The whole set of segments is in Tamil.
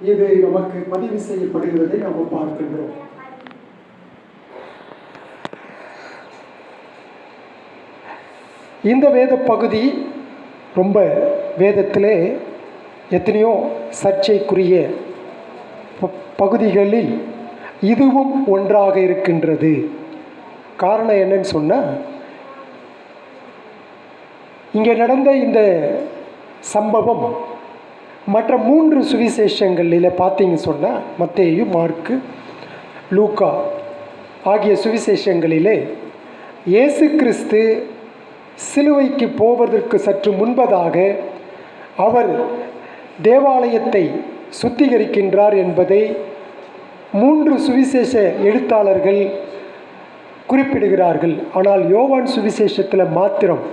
இது நமக்கு பதிவு செய்யப்படுகிறதை நாம் பார்க்கின்றோம். இந்த வேத பகுதி ரொம்ப வேதத்திலே எத்தனையோ சர்ச்சைக்குரிய பகுதிகளில் இதுவும் ஒன்றாக இருக்கின்றது. காரணம் என்னன்னு சொன்னால், இங்கே நடந்த இந்த சம்பவம் மற்ற 3 சுவிசேஷங்களில் பார்த்தீங்க சொன்னால், மத்தேயு, மார்க்கு, லூக்கா ஆகிய சுவிசேஷங்களிலே இயேசு கிறிஸ்து சிலுவைக்கு போவதற்கு சற்று முன்பதாக அவர் தேவாலயத்தை சுத்திகரிக்கின்றார் என்பதை 3 சுவிசேஷ எழுத்தாளர்கள் குறிப்பிடுகிறார்கள். ஆனால் யோவான் சுவிசேஷத்தில் மாத்திரம்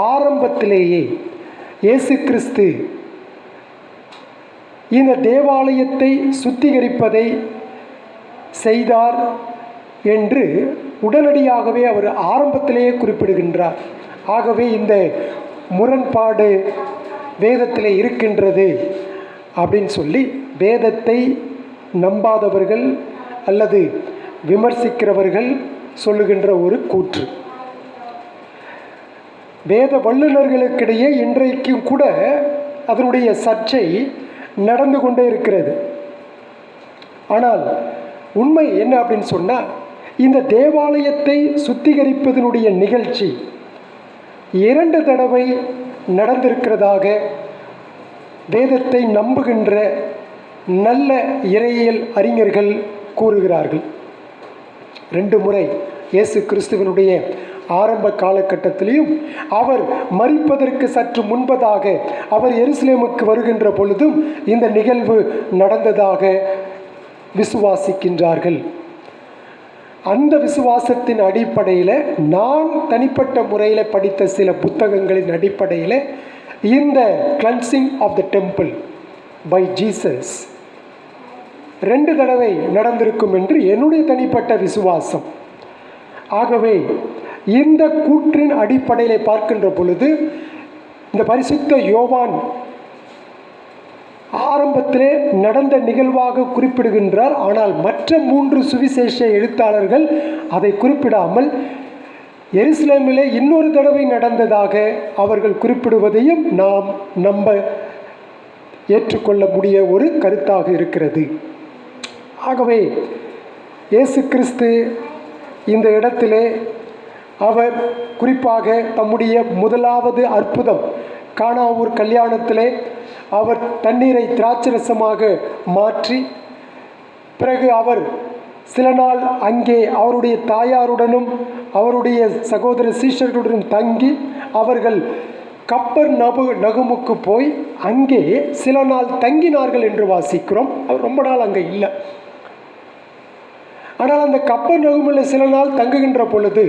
ஆரம்பத்திலேயே இயேசு கிறிஸ்து இந்த தேவாலயத்தை சுத்திகரிப்பதை செய்தார் என்று உடனடியாகவே அவர் ஆரம்பத்திலேயே குறிப்பிடுகின்றார். ஆகவே இந்த முரண்பாடு வேதத்தில் இருக்கின்றது அப்படின்னு சொல்லி வேதத்தை நம்பாதவர்கள் அல்லது விமர்சிக்கிறவர்கள் சொல்லுகின்ற ஒரு கூற்று. வேத வல்லுநர்களுக்கிடையே இன்றைக்கும் கூட அதனுடைய சர்ச்சை நடந்து கொண்டே இருக்கிறது. ஆனால் உண்மை என்ன அப்படின்னு சொன்னால், இந்த தேவாலயத்தை சுத்திகரிப்பதனுடைய நிகழ்ச்சி 2 தடவை நடந்திருக்கிறதாக வேதத்தை நம்புகின்ற நல்ல இறையியல் அறிஞர்கள் கூறுகிறார்கள். 2 முறை இயேசு கிறிஸ்துவனுடைய ஆரம்ப காலகட்டத்திலையும் அவர் மரிப்பதற்கு சற்று முன்பதாக அவர் எருசலேமுக்கு வருகின்ற பொழுதும் இந்த நிகழ்வு நடந்ததாக விசுவாசிக்கின்றார்கள். அந்த விசுவாசத்தின் அடிப்படையில் நான் தனிப்பட்ட முறையில் படித்த சில புத்தகங்களின் அடிப்படையில் இந்த cleansing of the temple by Jesus 2 தடவை நடந்திருக்கும் என்று என்னுடைய தனிப்பட்ட விசுவாசம். ஆகவே இந்த கூற்றின் அடிப்படையில் பார்க்கின்ற பொழுது இந்த பரிசுத்த யோவான் ஆரம்பத்திலே நடந்த நிகழ்வாக குறிப்பிடுகின்றார். ஆனால் மற்ற 3 சுவிசேஷ எழுத்தாளர்கள் அதை குறிப்பிடாமல் எருசலேமிலே இன்னொரு தடவை நடந்ததாக அவர்கள் குறிப்பிடுவதையும் நாம் நம்ப ஏற்றுக்கொள்ள முடிய ஒரு கருத்தாக இருக்கிறது. ஆகவே இயேசு கிறிஸ்து இந்த இடத்திலே அவர் குறிப்பாக தம்முடைய முதலாவது அற்புதம் கானாவூர் கல்யாணத்திலே அவர் தண்ணீரை திராட்சரசமாக மாற்றி, பிறகு அவர் சில நாள் அங்கே அவருடைய தாயாருடனும் அவருடைய சகோதர சீஷர்களுடனும் தங்கி அவர்கள் கப்பர் நகுமுக்கு போய் அங்கே சில நாள் தங்கினார்கள் என்று வாசிக்கிறோம். அவர் ரொம்ப நாள் அங்கே இல்லை. ஆனால் அந்த கப்பர் நகுமில் சில நாள் தங்குகின்ற பொழுது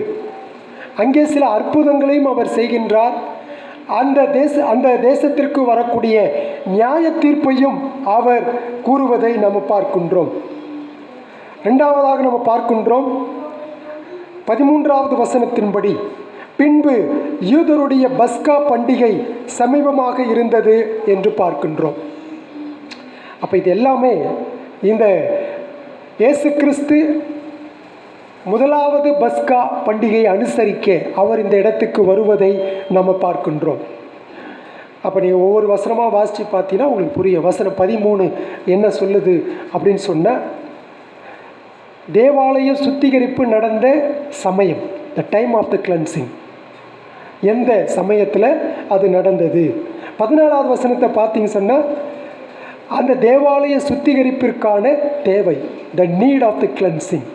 அங்கே சில அற்புதங்களையும் அவர் செய்கின்றார். அந்த தேசத்திற்கு வரக்கூடிய நியாய தீர்ப்பையும் அவர் கூறுவதை நாம் பார்க்கின்றோம். 2வதாக நம்ம பார்க்கின்றோம் 13வது வசனத்தின்படி, பின்பு யூதருடைய பஸ்கா பண்டிகை சமீபமாக இருந்தது என்று பார்க்கின்றோம். அப்போ இது எல்லாமே இந்த இயேசு கிறிஸ்து முதலாவது பஸ்கா பண்டிகையை அனுசரிக்க அவர் இந்த இடத்துக்கு வருவதை நம்ம பார்க்கின்றோம். அப்போ நீங்கள் ஒவ்வொரு வசனமாக வாசித்து பார்த்தீங்கன்னா உங்களுக்கு புரியும். வசனம் 13 என்ன சொல்லுது அப்படின்னு சொன்னால், தேவாலய சுத்திகரிப்பு நடந்த சமயம், the time of the cleansing, எந்த சமயத்தில் அது நடந்தது. 14வது வசனத்தை பார்த்தீங்க சொன்னால், அந்த தேவாலய சுத்திகரிப்பிற்கான தேவை, the need of the cleansing.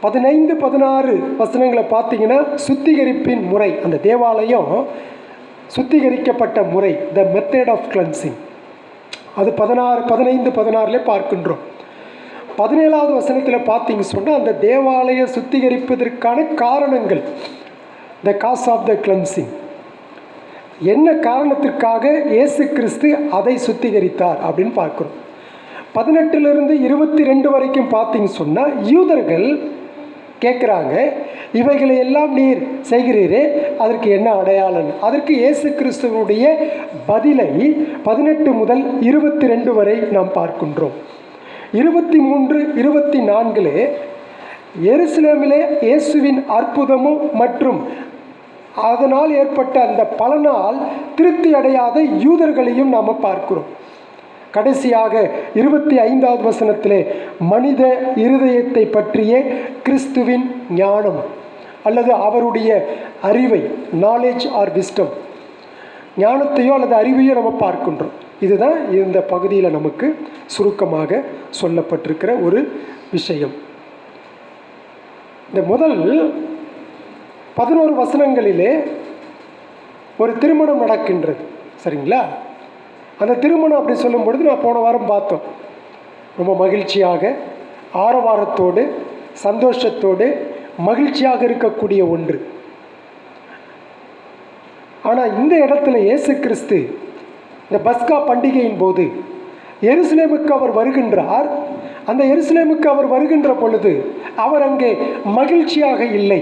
15, 16 வசனங்களை பார்த்தீங்கன்னா சுத்திகரிப்பின் முறை, அந்த தேவாலயம் சுத்திகரிக்கப்பட்ட முறை, த மெத்தட் ஆஃப் கிளன்சிங், அது 15, 16 பார்க்கின்றோம். 17வது வசனத்தில் பார்த்தீங்க சொன்னால், அந்த தேவாலய சுத்திகரிப்பதற்கான காரணங்கள், the cause of the cleansing, என்ன காரணத்திற்காக இயேசு கிறிஸ்து அதை சுத்திகரித்தார் அப்படின்னு பார்க்குறோம். 18லிருந்து 22 வரைக்கும் பார்த்தீங்க சொன்னால், யூதர்கள் கேட்குறாங்க, இவைகளை எல்லாம் நீர் செய்கிறீரே, அதற்கு என்ன அடையாளம்? அதற்கு இயேசு கிறிஸ்துவனுடைய பதிலை 18 முதல் 22 வரை நாம் பார்க்கின்றோம். 23, 24 எருசலேமிலே இயேசுவின் அற்புதமும் மற்றும் அதனால் ஏற்பட்ட அந்த பலனால் திருப்தி அடையாத யூதர்களையும் நாம் பார்க்கிறோம். கடைசியாக 25வது வசனத்திலே மனித இருதயத்தை பற்றிய கிறிஸ்துவின் ஞானம் அல்லது அவருடைய அறிவை, நாலேஜ் ஆர் விஸ்டம், ஞானத்தையோ அல்லது அறிவையோ நம்ம பார்க்கின்றோம். இதுதான் இந்த பகுதியில் நமக்கு சுருக்கமாக சொல்லப்பட்டிருக்கிற ஒரு விஷயம். இந்த முதல் 11 வசனங்களிலே ஒரு திருமணம் நடக்கின்றது, சரிங்களா? அந்த திருமணம் அப்படி சொல்லும் பொழுது நான் போன வாரம் பார்த்தோம், ரொம்ப மகிழ்ச்சியாக, ஆரவாரத்தோடு, சந்தோஷத்தோடு, மகிழ்ச்சியாக இருக்கக்கூடிய ஒன்று. ஆனால் இந்த இடத்துல இயேசு கிறிஸ்து இந்த பஸ்கா பண்டிகையின் போது எருசலேமுக்கு அவர் வருகின்றார். அந்த எருசலேமுக்கு அவர் வருகின்ற பொழுது அவர் அங்கே மகிழ்ச்சியாக இல்லை,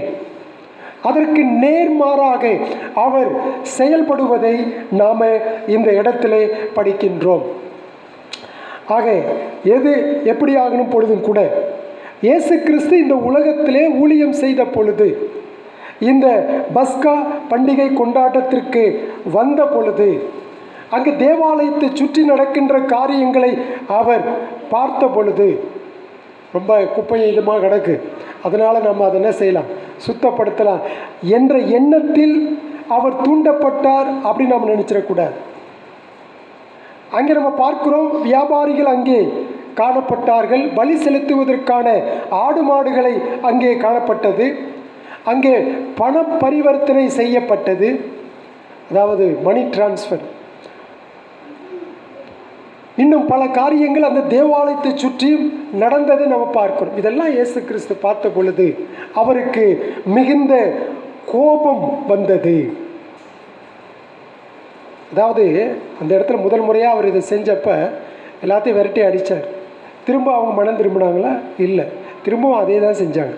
அதற்கு நேர்மாறாக அவர் செயல்படுவதை நாம் இந்த இடத்திலே படிக்கின்றோம். ஆக எது எப்படி ஆகணும் பொழுதும் கூட இயேசு கிறிஸ்து இந்த உலகத்திலே ஊழியம் செய்த பொழுது, இந்த பஸ்கா பண்டிகை கொண்டாட்டத்திற்கு வந்த பொழுது, அங்கு தேவாலயத்தை சுற்றி நடக்கின்ற காரியங்களை அவர் பார்த்த பொழுது, ரொம்ப குப்பையை இதுமாக கிடக்கு, அதனால் நம்ம அதை என்ன செய்யலாம், சுத்தப்படுத்தலாம் என்ற எண்ணத்தில் அவர் தூண்டப்பட்டார் அப்படின்னு நம்ம நினச்சிடக்கூடாது. அங்கே நம்ம பார்க்கிறோம், வியாபாரிகள் அங்கே காணப்பட்டார்கள், பலி செலுத்துவதற்கான ஆடு மாடுகளை அங்கே காணப்பட்டது, அங்கே பண பரிவர்த்தனை செய்யப்பட்டது, அதாவது மணி டிரான்ஸ்ஃபர், இன்னும் பல காரியங்கள் அந்த தேவாலயத்தை சுற்றியும் நடந்ததை நம்ம பார்க்கிறோம். இதெல்லாம் இயேசு கிறிஸ்து பார்த்த பொழுது அவருக்கு மிகுந்த கோபம் வந்தது. அதாவது அந்த இடத்துல முதல் முறையாக அவர் இதை செஞ்சப்ப எல்லாத்தையும் விரட்டி அடித்தார். திரும்ப அவங்க மனம் திரும்பினாங்களா? இல்லை, திரும்பவும் அதே தான் செஞ்சாங்க.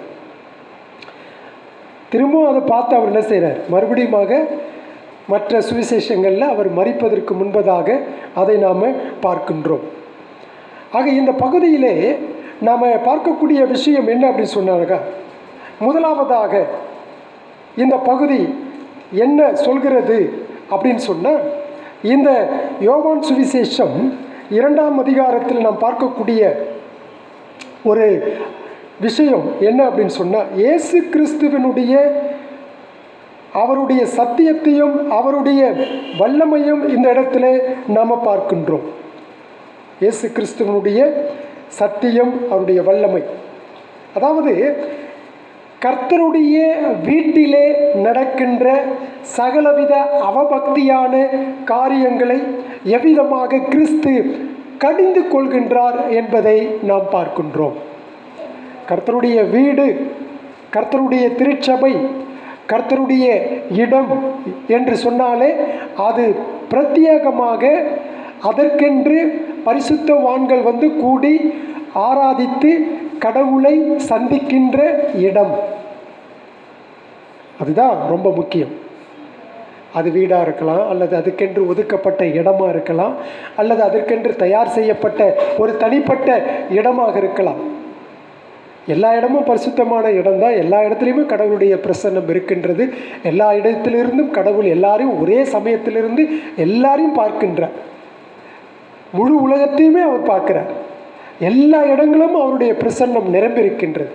திரும்பவும் அதை பார்த்து அவர் என்ன செய்கிறார், மறுபடியுமாக மற்ற சுவிசேஷங்களில் அவர் மரிப்பதற்கு முன்பதாக அதை நாம் பார்க்கின்றோம். ஆக இந்த பகுதியிலே நாம் பார்க்கக்கூடிய விஷயம் என்ன அப்படின்னு சொன்னாங்க, முதலாவதாக இந்த பகுதி என்ன சொல்கிறது அப்படின்னு சொன்னால், இந்த யோவான் சுவிசேஷம் 2ஆம் அதிகாரத்தில் நாம் பார்க்கக்கூடிய ஒரு விஷயம் என்ன அப்படின்னு சொன்னால், இயேசு கிறிஸ்துவனுடைய அவருடைய சத்தியத்தையும் அவருடைய வல்லமையும் இந்த இடத்துல நாம் பார்க்கின்றோம். இயேசு கிறிஸ்துவனுடைய சத்தியம், அவருடைய வல்லமை, அதாவது கர்த்தருடைய வீட்டிலே நடக்கின்ற சகலவித அவபக்தியான காரியங்களை எவ்விதமாக கிறிஸ்து கடிந்து கொள்கின்றார் என்பதை நாம் பார்க்கின்றோம். கர்த்தருடைய வீடு, கர்த்தருடைய திருச்சபை, கர்த்தருடைய இடம் என்று சொன்னாலே அது பிரத்யேகமாக அதற்கென்று பரிசுத்தவான்கள் வந்து கூடி ஆராதித்து கடவுளை சந்திக்கின்ற இடம். அதுதான் ரொம்ப முக்கியம். அது வீடாக இருக்கலாம், அல்லது அதுக்கென்று ஒதுக்கப்பட்ட இடமாக இருக்கலாம், அல்லது அதற்கென்று தயார் செய்யப்பட்ட ஒரு தனிப்பட்ட இடமாக இருக்கலாம். எல்லா இடமும் பரிசுத்தமான இடம்தான். எல்லா இடத்துலையுமே கடவுளுடைய பிரசன்னம் இருக்கின்றது. எல்லா இடத்திலிருந்தும் கடவுள் எல்லாரையும் ஒரே சமயத்திலிருந்து எல்லாரையும் பார்க்கின்றார். முழு உலகத்தையுமே அவர் பார்க்கிறார். எல்லா இடங்களும் அவருடைய பிரசன்னம் நிரம்பியிருக்கின்றது.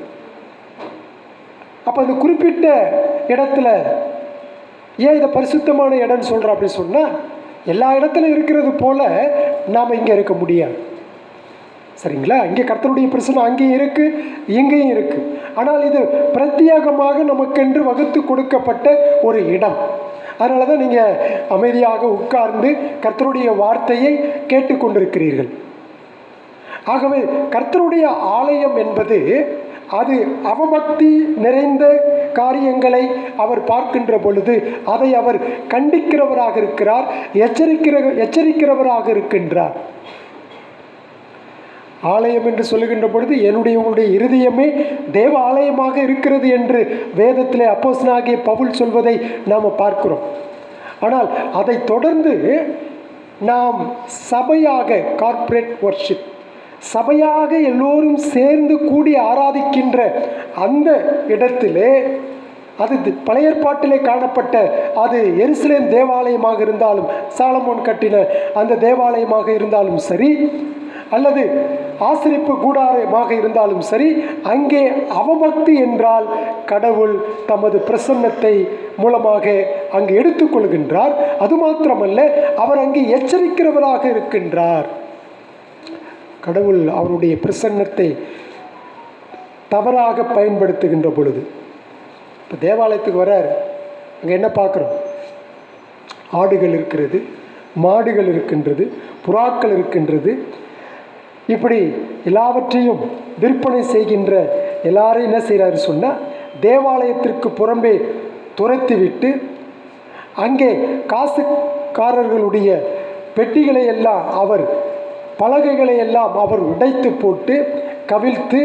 அப்போ அந்த குறிப்பிட்ட இடத்துல ஏன் இதை பரிசுத்தமான இடம்னு சொல்கிறோம் அப்படின்னு சொன்னால், எல்லா இடத்துலையும் இருக்கிறது போல் நாம் இங்கே இருக்க முடியாது, சரிங்களா? இங்கே கர்த்தருடைய பிரசன்னம் அங்கேயும் இருக்குது, இங்கேயும் இருக்குது. ஆனால் இது பிரத்யேகமாக நமக்கென்று வகுத்து கொடுக்கப்பட்ட ஒரு இடம். அதனால தான் நீங்கள் அமைதியாக உட்கார்ந்து கர்த்தருடைய வார்த்தையை கேட்டுக்கொண்டிருக்கிறீர்கள். ஆகவே கர்த்தருடைய ஆலயம் என்பது அது அவபக்தி நிறைந்த காரியங்களை அவர் பார்க்கின்ற பொழுது அதை அவர் கண்டிக்கிறவராக இருக்கிறார், எச்சரிக்கிறவராக இருக்கின்றார். ஆலயம் என்று சொல்லுகின்ற பொழுது உங்களுடைய இருதயமே தேவ ஆலயமாக இருக்கிறது என்று வேதத்திலே அப்போஸ்தலனாகிய பவுல் சொல்வதை நாம் பார்க்கிறோம். ஆனால் அதை தொடர்ந்து நாம் சபையாக கார்ப்பரேட் வர்ஷிப், சபையாக எல்லோரும் சேர்ந்து கூடி ஆராதிக்கின்ற அந்த இடத்திலே, அது பழைய ஏற்பாட்டிலே காணப்பட்ட அது எருசலேம் தேவாலயமாக இருந்தாலும், சாலமோன் கட்டின அந்த தேவாலயமாக இருந்தாலும் சரி, அல்லது ஆசரிப்பு கூடாரமாக இருந்தாலும் சரி, அங்கே அவபக்தி என்றால் கடவுள் தமது பிரசன்னத்தை மூலமாக அங்கு எடுத்துக்கொள்கின்றார். அது மாத்திரமல்ல, அவர் அங்கே எச்சரிக்கிறவராக இருக்கின்றார். கடவுள் அவருடைய பிரசன்னத்தை தவறாக பயன்படுத்துகின்ற பொழுது, இப்போ தேவாலயத்துக்கு வரார், அங்கே என்ன பார்க்குறோம்? ஆடுகள் இருக்கிறது, மாடுகள் இருக்கின்றது, புறாக்கள் இருக்கின்றது. இப்படி எல்லாவற்றையும் விற்பனை செய்கின்ற எல்லாரையும் என்ன செய்கிறாரு சொன்னால், தேவாலயத்திற்கு புறம்பே துரத்திவிட்டு அங்கே காசுக்காரர்களுடைய பெட்டிகளை எல்லாம் பலகைகளை எல்லாம் அவர் உடைத்து போட்டு கவிழ்த்து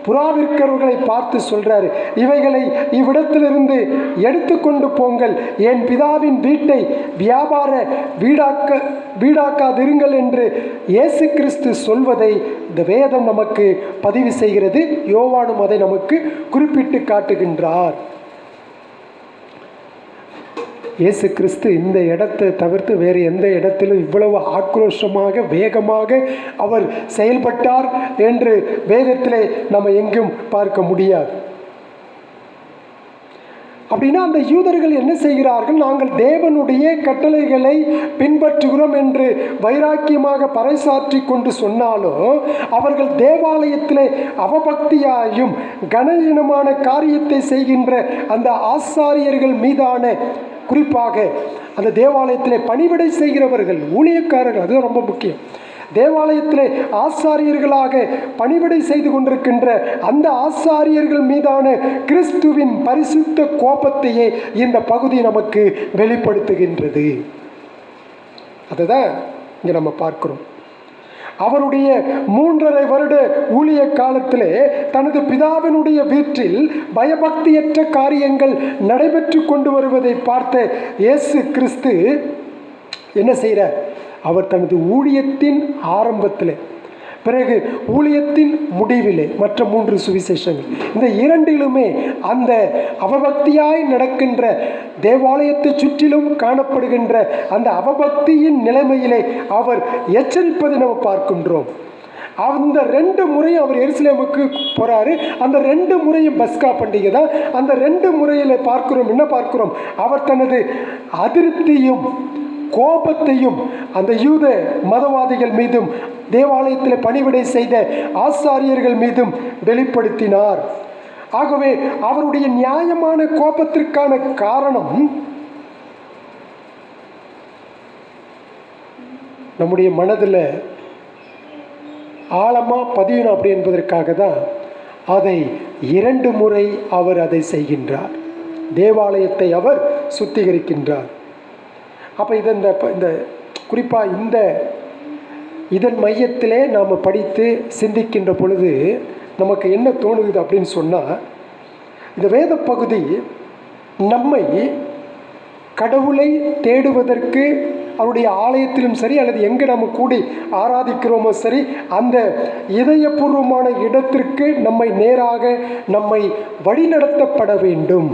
புறாவிற்கிறவர்களை பார்த்து சொல்கிறாரு, இவைகளை இவ்விடத்திலிருந்து எடுத்து கொண்டு போங்கள், என் பிதாவின் வீட்டை வியாபார வீடாக்காதிருங்கள் என்று இயேசு கிறிஸ்து சொல்வதை இந்த வேதம் நமக்கு பதிவு செய்கிறது. யோவானும் அதை நமக்கு குறிப்பிட்டு காட்டுகின்றார். இயேசு கிறிஸ்து இந்த இடத்தை தவிர்த்து வேறு எந்த இடத்திலும் இவ்வளவு ஆக்ரோஷமாக வேகமாக அவர் செயல்பட்டார் என்று வேதத்திலே நம்ம எங்கும் பார்க்க முடியாது. அப்படின்னா அந்த யூதர்கள் என்ன செய்கிறார்கள்? நாங்கள் தேவனுடைய கட்டளைகளை பின்பற்றுகிறோம் என்று வைராக்கியமாக பறைசாற்றி கொண்டு சொன்னாலும், அவர்கள் தேவாலயத்திலே அவபக்தியாயும் கனவீனமான காரியத்தை செய்கின்ற அந்த ஆசாரியர்கள் மீதான, குறிப்பாக அந்த தேவாலயத்திலே பணிவிடை செய்கிறவர்கள், ஊழியக்காரர்கள், அது ரொம்ப முக்கியம். தேவாலயத்திலே ஆசாரியர்களாக பணிவிடை செய்து கொண்டிருக்கின்ற அந்த ஆசாரியர்கள் மீதான கிறிஸ்துவின் பரிசுத்த கோபத்தையே இந்த பகுதி நமக்கு வெளிப்படுத்துகின்றது. அதுதான் இங்கே நம்ம பார்க்கிறோம். அவருடைய 3.5 வருட ஊழிய காலத்திலே தனது பிதாவினுடைய வீட்டில் பயபக்தியற்ற காரியங்கள் நடைபெற்று கொண்டு வருவதை பார்த்த இயேசு கிறிஸ்து என்ன செய்கிறார்? அவர் தனது ஊழியத்தின் ஆரம்பத்தில், பிறகு ஊழியத்தின் முடிவிலே, மற்ற 3 சுவிசேஷங்கள், இந்த 2லுமே அந்த அவபக்தியாய் நடக்கின்ற தேவாலயத்தை சுற்றிலும் காணப்படுகின்ற அந்த அவபக்தியின் நிலைமையிலே அவர் எச்சரிப்பதை நம்ம பார்க்கின்றோம். அந்த 2 முறையும் அவர் எருசலேமுக்கு போகிறாரு. அந்த 2 முறையும் பஸ்கா பண்டிகை தான். அந்த 2 முறையில் பார்க்கிறோம், என்ன பார்க்கிறோம்? அவர் தனது அதிருப்தியும் கோபத்தையும் அந்த யூத மதவாதிகள் மீதும் தேவாலயத்தில் பணிவிடை செய்த ஆசாரியர்கள் மீதும் வெளிப்படுத்தினார். ஆகவே அவருடைய நியாயமான கோபத்திற்கான காரணம் நம்முடைய மனதில் ஆழமாக பதியணும் அப்படி என்பதற்காக தான் அதை 2 முறை அவர் அதை செய்கின்றார். தேவாலயத்தை அவர் சுத்திகரிக்கின்றார். அப்போ இந்த குறிப்பாக இதன் மையத்திலே நாம் படித்து சிந்திக்கின்ற பொழுது நமக்கு என்ன தோணுது அப்படின்னு சொன்னால், இந்த வேத பகுதி நம்மை கடவுளை தேடுவதற்கு அவருடைய ஆலயத்திலும் சரி, அல்லது எங்கே நம்ம கூடி ஆராதிக்கிறோமோ சரி, அந்த இதயபூர்வமான இடத்திற்கு நம்மை வழிநடத்தப்பட வேண்டும்.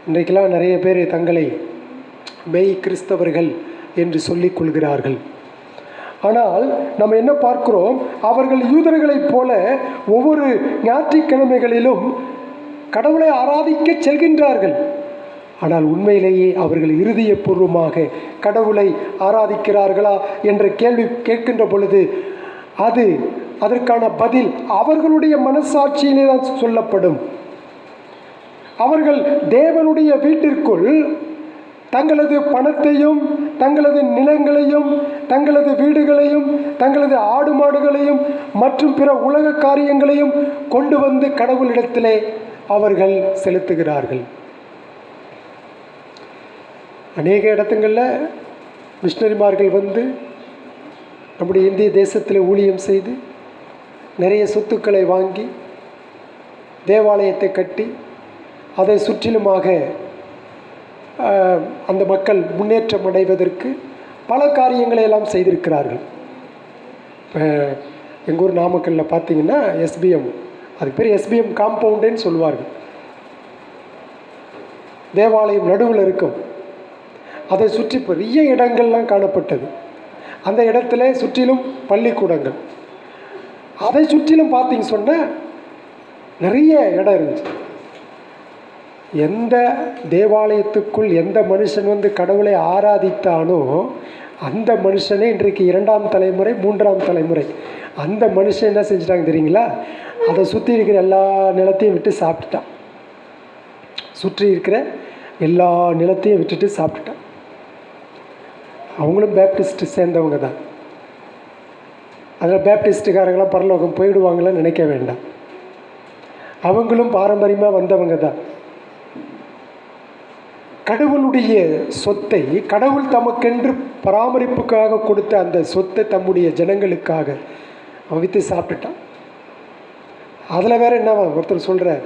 இன்றைக்கெல்லாம் நிறைய பேர் தங்களை மெய் கிறிஸ்தவர்கள் என்று சொல்லிக் கொள்கிறார்கள். ஆனால் நம்ம என்ன பார்க்கிறோம்? அவர்கள் யூதர்களைப் போல ஒவ்வொரு ஞாயிற்றுக்கிழமைகளிலும் கடவுளை ஆராதிக்க செல்கின்றார்கள். ஆனால் உண்மையிலேயே அவர்கள் இருதயபூர்வமாக கடவுளை ஆராதிக்கிறார்களா என்ற கேள்வி கேட்கின்ற பொழுது அதற்கான பதில் அவர்களுடைய மனசாட்சியிலே தான் சொல்லப்படும். அவர்கள் தேவனுடைய வீட்டிற்குள் தங்களது பணத்தையும், தங்களது நிலங்களையும், தங்களது வீடுகளையும், தங்களது ஆடு மாடுகளையும் மற்றும் பிற உலக காரியங்களையும் கொண்டு வந்து கடவுளிடத்திலே அவர்கள் செலுத்துகிறார்கள். அநேக இடத்துங்களில் மிஷினரிமார்கள் வந்து நம்முடைய இந்திய தேசத்தில் ஊழியம் செய்து நிறைய சொத்துக்களை வாங்கி தேவாலயத்தை கட்டி அதை சுற்றிலுமாக அந்த மக்கள் முன்னேற்றம் அடைவதற்கு பல காரியங்களை எல்லாம் செய்திருக்கிறார்கள். இப்போ எங்கள் ஊர் நாமக்கல்லில் பார்த்தீங்கன்னா எஸ்பிஎம், அதுக்கு பேர் எஸ்பிஎம் காம்பவுண்டுன்னு சொல்லுவார்கள். தேவாலயம் நடுவில் இருக்கும், அதை சுற்றி பெரிய இடங்கள்லாம் காணப்பட்டது. அந்த இடத்துல சுற்றிலும் பள்ளிக்கூடங்கள், அதை சுற்றிலும் பார்த்தீங்க சொன்னால் நிறைய இடம் இருந்துச்சு. எந்த தேவாலயத்துக்குள் எந்த மனுஷன் வந்து கடவுளை ஆராதித்தானோ அந்த மனுஷனே இன்றைக்கு 2ஆம் தலைமுறை 3ஆம் தலைமுறை அந்த மனுஷன் என்ன செஞ்சிட்டாங்க தெரியுங்களா? அதை சுற்றி இருக்கிற எல்லா நிலத்தையும் விட்டு சாப்பிட்டுட்டான். சுற்றி இருக்கிற எல்லா நிலத்தையும் விட்டுட்டு சாப்பிட்டுட்டான். அவங்களும் பேப்டிஸ்ட் சேர்ந்தவங்க தான். அதில் பேப்டிஸ்டுக்காரங்களாம் பரலோகம் போயிடுவாங்களான்னு நினைக்க வேண்டாம். அவங்களும் பாரம்பரியமாக வந்தவங்க தான். கடவுளுடைய சொத்தை, கடவுள் தமக்கென்று பராமரிப்புக்காக கொடுத்த அந்த சொத்தை தம்முடைய ஜனங்களுக்காக அவித்து சாப்பிட்டுட்டான். அதில் வேறு என்ன ஒருத்தர் சொல்கிறார்,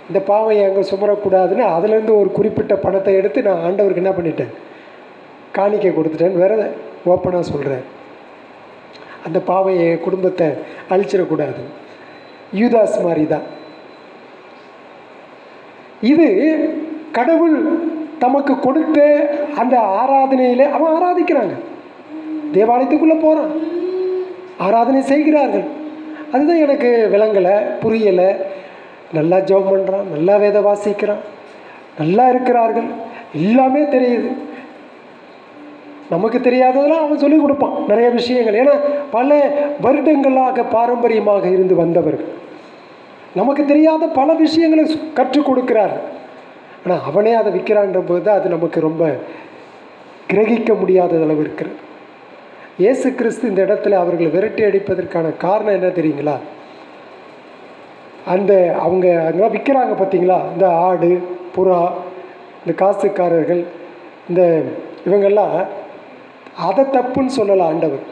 இந்த பாவை எங்கே சுமரக்கூடாதுன்னு அதுலேருந்து ஒரு குறிப்பிட்ட பணத்தை எடுத்து நான் ஆண்டவருக்கு என்ன பண்ணிட்டேன், காணிக்கை கொடுத்துட்டேன்னு வேற ஓப்பனாக சொல்கிறேன். அந்த பாவையை குடும்பத்தை அழிச்சிடக்கூடாது. யூதாஸ் மாதிரி தான் இது. கடவுள் தமக்கு கொடுத்த அந்த ஆராதனையில் அவன் ஆராதிக்கிறாங்க, தேவாலயத்துக்குள்ளே போகிறான், ஆராதனை செய்கிறார்கள். அதுதான் எனக்கு விளங்கலை, புரியலை. நல்லா ஜெபம் பண்ணுறான், நல்லா வேத வாசிக்கிறான், நல்லா இருக்கிறார்கள், எல்லாமே தெரியுது. நமக்கு தெரியாததெல்லாம் அவன் சொல்லிக் கொடுப்பான் நிறைய விஷயங்கள். ஏன்னா பல வருடங்களாக பாரம்பரியமாக இருந்து வந்தவர்கள் நமக்கு தெரியாத பல விஷயங்களை கற்றுக் கொடுக்கிறார். ஆனால் அவனே அதை விற்கிறான்ற போது தான் அது நமக்கு ரொம்ப கிரகிக்க முடியாத அளவு இருக்கிறது. இயேசு கிறிஸ்து இந்த இடத்துல அவர்களை விரட்டி அடிப்பதற்கான காரணம் என்ன தெரியுங்களா? அந்த அவங்க அங்கெல்லாம் விற்கிறாங்க பார்த்தீங்களா, இந்த ஆடு புறா, இந்த காசுக்காரர்கள், இந்த இவங்கெல்லாம் அதை தப்புன்னு சொல்லலை ஆண்டவர்,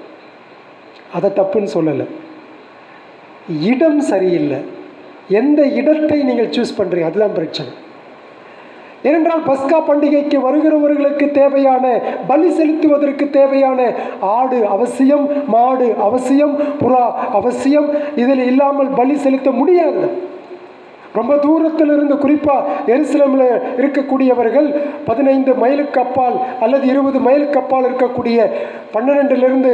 அதை தப்புன்னு சொல்லலை. இடம் சரியில்லை. எந்த இடத்தை நீங்கள் சூஸ் பண்ணுறீங்க அதுதான் பிரச்சனை. ஏனென்றால் பஸ்கா பண்டிகைக்கு வருகிறவர்களுக்கு தேவையான பலி செலுத்துவதற்கு தேவையான ஆடு அவசியம், மாடு அவசியம், புறா அவசியம். இதில் இல்லாமல் பலி செலுத்த முடியாது. ரொம்ப தூரத்தில் இருந்து, குறிப்பாக எருசலேமில் இருக்கக்கூடியவர்கள் 15 மைலுக்கு அப்பால் அல்லது 20 மைலுக்கு அப்பால் இருக்கக்கூடிய 12லிருந்து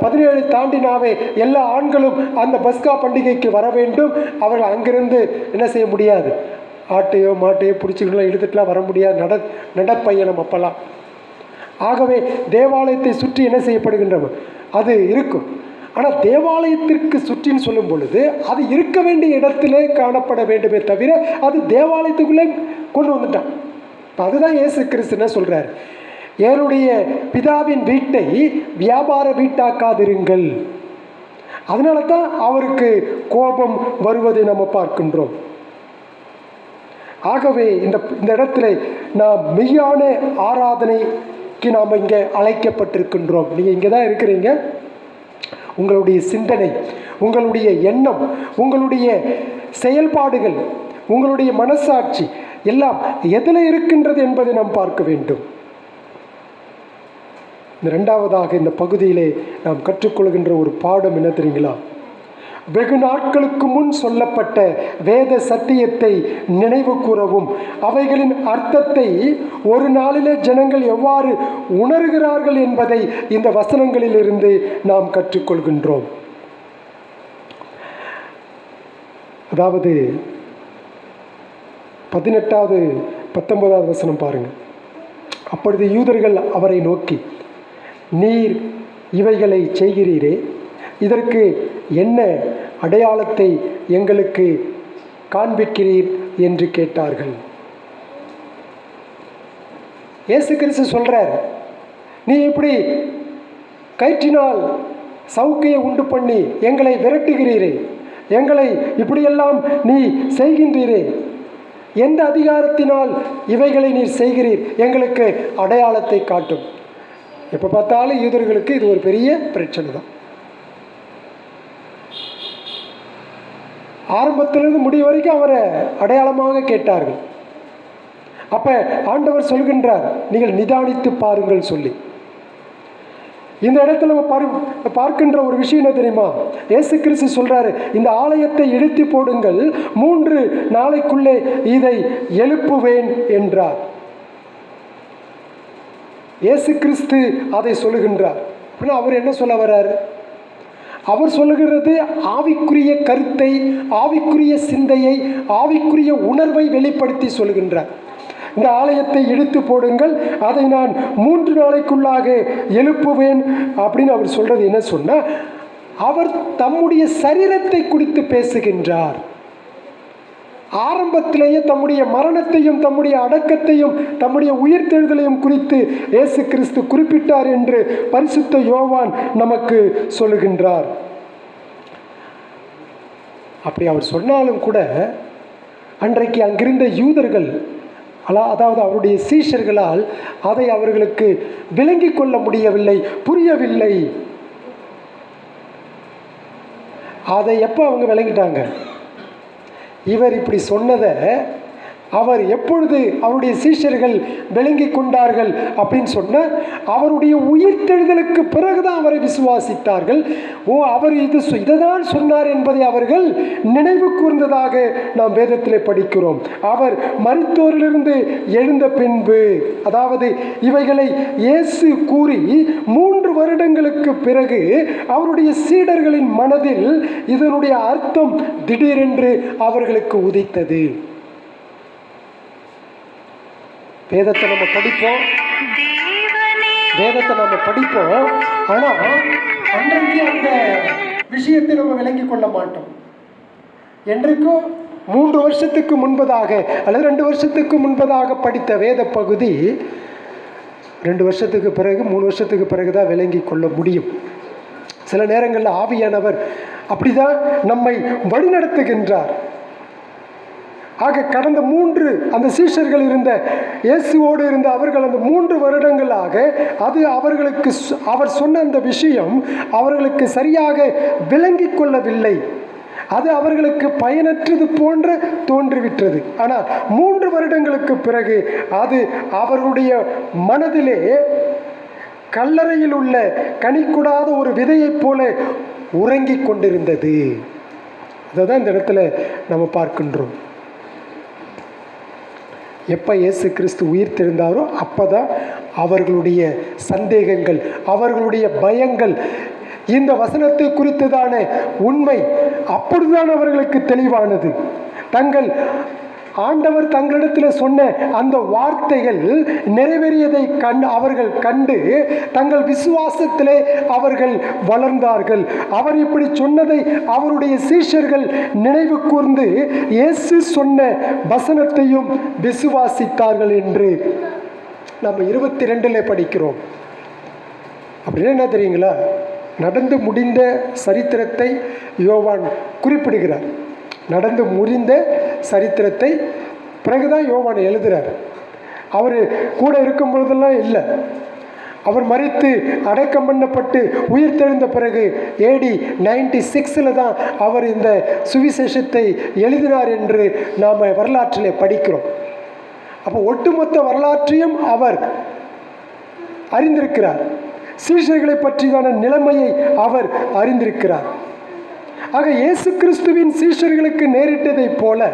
17 தாண்டினாவே எல்லா ஆண்களும் அந்த பஸ்கா பண்டிகைக்கு வர வேண்டும். அவர்கள் அங்கிருந்து என்ன செய்ய முடியாது, ஆட்டையோ மாட்டையோ பிடிச்சிக்கலாம் இழுத்துட்டுலாம் வர முடியாது, நடப்பயணம் அப்போல்லாம். ஆகவே தேவாலயத்தை சுற்றி என்ன செய்யப்படுகின்றன அது இருக்கும். ஆனால் தேவாலயத்திற்கு சுற்றின்னு சொல்லும் பொழுது அது இருக்க வேண்டிய இடத்திலே காணப்பட வேண்டுமே தவிர அது தேவாலயத்துக்குள்ளே கொண்டு வந்துட்டான். அதுதான் இயேசு கிறிஸ்து என்ன சொல்கிறார், என்னுடைய பிதாவின் வீட்டை வியாபார வீட்டாக்காதிருங்கள். அதனால தான் அவருக்கு கோபம் வருவதை நம்ம பார்க்கின்றோம். ஆகவே இந்த இடத்துல நாம் மெய்யான ஆராதனைக்கு நாம் இங்கே அழைக்கப்பட்டிருக்கின்றோம். நீங்கள் இங்கே தான் இருக்கிறீங்க. உங்களுடைய சிந்தனை, உங்களுடைய எண்ணம், உங்களுடைய செயல்பாடுகள், உங்களுடைய மனசாட்சி எல்லாம் எதில் இருக்கின்றது என்பதை நாம் பார்க்க வேண்டும். இந்த 2வதாக இந்த பகுதியிலே நாம் கற்றுக்கொள்கின்ற ஒரு பாடம் என்ன தெரியுங்களா? வெகு நாட்களுக்கு முன் சொல்லப்பட்ட வேத சத்தியத்தை நினைவு கூறவும் அவைகளின் அர்த்தத்தை ஒரு நாளிலே ஜனங்கள் எவ்வாறு உணர்கிறார்கள் என்பதை இந்த வசனங்களிலிருந்து நாம் கற்றுக்கொள்கின்றோம். அதாவது 18வது 19வது வசனம் பாருங்கள். அப்பொழுது யூதர்கள் அவரை நோக்கி, நீர் இவைகளை செய்கிறீரே, இதற்கு என்ன அடையாளத்தை எங்களுக்கு காண்பிக்கிறீர் என்று கேட்டார்கள். இயேசு கிறிஸ்து சொல்றார், நீ இப்படி கயிற்றினால் சவுக்கையை உண்டு பண்ணி எங்களை விரட்டுகிறீரே, எங்களை இப்படியெல்லாம் நீ செய்கின்றீரே, எந்த அதிகாரத்தினால் இவைகளை நீர் செய்கிறீர், எங்களுக்கு அடையாளத்தை காட்டும். எப்போ பார்த்தாலும் யூதர்களுக்கு இது ஒரு பெரிய பிரச்சனை தான். ஆரம்பத்திலிருந்து முடிவு வரைக்கும் அவரை அடையாளமாக கேட்டார்கள். அப்போ ஆண்டவர் சொல்கின்றார், நீங்கள் நிதானித்து பாருங்கள் சொல்லி. இந்த இடத்துல நம்ம பார்க்கின்ற ஒரு விஷயம் என்ன தெரியுமா? இயேசு கிறிஸ்து சொல்றாரு, இந்த ஆலயத்தை இடித்து போடுங்கள், 3 நாளைக்குள்ளே இதை எழுப்புவேன் என்றார். இயேசு கிறிஸ்து அதை சொல்லுகின்றார். அப்படின்னா அவர் என்ன சொல்ல வர்றாரு? அவர் சொல்லுகிறது ஆவிக்குரிய கருத்தை, ஆவிக்குரிய சிந்தையை, ஆவிக்குரிய உணர்வை வெளிப்படுத்தி சொல்கின்றார். இந்த ஆலயத்தை இடித்து போடுங்கள், அதை நான் 3 நாளைக்குள்ளாக எழுப்புவேன் அப்படின்னு அவர் சொல்றது என்ன சொன்னா, அவர் தம்முடைய சரீரத்தை குறித்து பேசுகின்றார். ஆரம்பத்திலேயே தம்முடைய மரணத்தையும் தம்முடைய அடக்கத்தையும் தம்முடைய உயிர்த்தெழுதலையும் குறித்து இயேசு கிறிஸ்து குறிப்பிட்டார் என்று பரிசுத்த யோவான் நமக்கு சொல்லுகின்றார். அப்படி அவர் சொன்னாலும் கூட அன்றைக்கு அங்கிருந்த யூதர்கள், அதாவது அவருடைய சீஷர்களால் அதை அவர்களுக்கு விளங்கி கொள்ள முடியவில்லை, புரியவில்லை. அதை எப்போ அவங்க விளங்கிட்டாங்க? இவர் இப்படி சொன்னதை அவர் எப்பொழுது அவருடைய சீஷர்கள் விளங்கி கொண்டார்கள் அப்படின்னு சொன்னால், அவருடைய உயிர்த்தெழுதலுக்கு பிறகுதான் அவரை விசுவாசித்தார்கள். அவர் இதைதான் சொன்னார் என்பதை அவர்கள் நினைவு கூர்ந்ததாக நாம் வேதத்தில் படிக்கிறோம். அவர் மரித்தோரிலிருந்து எழுந்த பின்பு, அதாவது இவைகளை இயேசு கூறி 3 வருடங்களுக்கு பிறகு அவருடைய சீடர்களின் மனதில் இதனுடைய அர்த்தம் திடீரென்று அவர்களுக்கு உதித்தது. வேதத்தை நம்ம படிப்போம், ஆனால் அன்றைக்கு அந்த விஷயத்தை நம்ம விளங்கி கொள்ள மாட்டோம். என்றைக்கும் 3 வருஷத்துக்கு முன்பதாக அல்லது 2 வருஷத்துக்கு முன்பதாக படித்த வேத பகுதி 2 வருஷத்துக்கு பிறகு 3 வருஷத்துக்கு பிறகு தான் விளங்கி கொள்ள முடியும். சில நேரங்களில் ஆவியானவர் அப்படிதான் நம்மை வழிநடத்துகின்றார். ஆக கடந்த 3 அந்த சீஷர்கள் இருந்த இயேசுவோடு இருந்த அவர்கள் அந்த 3 வருடங்களாக அது அவர்களுக்கு அவர் சொன்ன அந்த விஷயம் அவர்களுக்கு சரியாக விளங்கி கொள்ளவில்லை. அது அவர்களுக்கு பயனற்றது போன்று தோன்றிவிட்டது. ஆனால் 3 வருடங்களுக்கு பிறகு அது அவர்களுடைய மனதிலே கல்லறையில் உள்ள கனிக்கூடாத ஒரு விதையைப் போல உறங்கி கொண்டிருந்தது. அதை தான் இந்த இடத்துல நம்ம பார்க்கின்றோம். எப்போ இயேசு கிறிஸ்து உயிர்த்தெழுந்தாரோ அப்போ தான் அவர்களுடைய சந்தேகங்கள், அவர்களுடைய பயங்கள், இந்த வசனத்தை குறித்ததான உண்மை அப்பொழுதுதான் அவர்களுக்கு தெளிவானது. ஆண்டவர் தங்களிடத்தில் சொன்ன அந்த வார்த்தைகள் நிறைவேறியதை அவர்கள் கண்டு தங்கள் விசுவாசத்திலே அவர்கள் வளர்ந்தார்கள். அவர் இப்படி சொன்னதை அவருடைய சீஷர்கள் நினைவு கூர்ந்து இயேசு சொன்ன வசனத்தையும் விசுவாசித்தார்கள் என்று நம்ம 22 படிக்கிறோம். அப்படின்னா என்ன தெரியுங்களா? நடந்து முடிந்த சரித்திரத்தை யோவான் குறிப்பிடுகிறார். நடந்து முடிந்த சரித்திரத்தை பிறகுதான் யோவான் எழுதுகிறார். அவர் கூட இருக்கும் பொழுதெல்லாம் இல்லை. அவர் மரித்து அடக்கம் பண்ணப்பட்டு உயிர்த்தெழுந்த பிறகு AD 96 தான் அவர் இந்த சுவிசேஷத்தை எழுதினார் என்று நாம் வரலாற்றிலே படிக்கிறோம். அப்போ ஒட்டுமொத்த வரலாற்றையும் அவர் அறிந்திருக்கிறார். சீஷர்களை பற்றியான நிலைமையை அவர் அறிந்திருக்கிறார். ஆக இயேசு கிறிஸ்துவின் சீஷர்களுக்கு நேரிட்டதைப் போல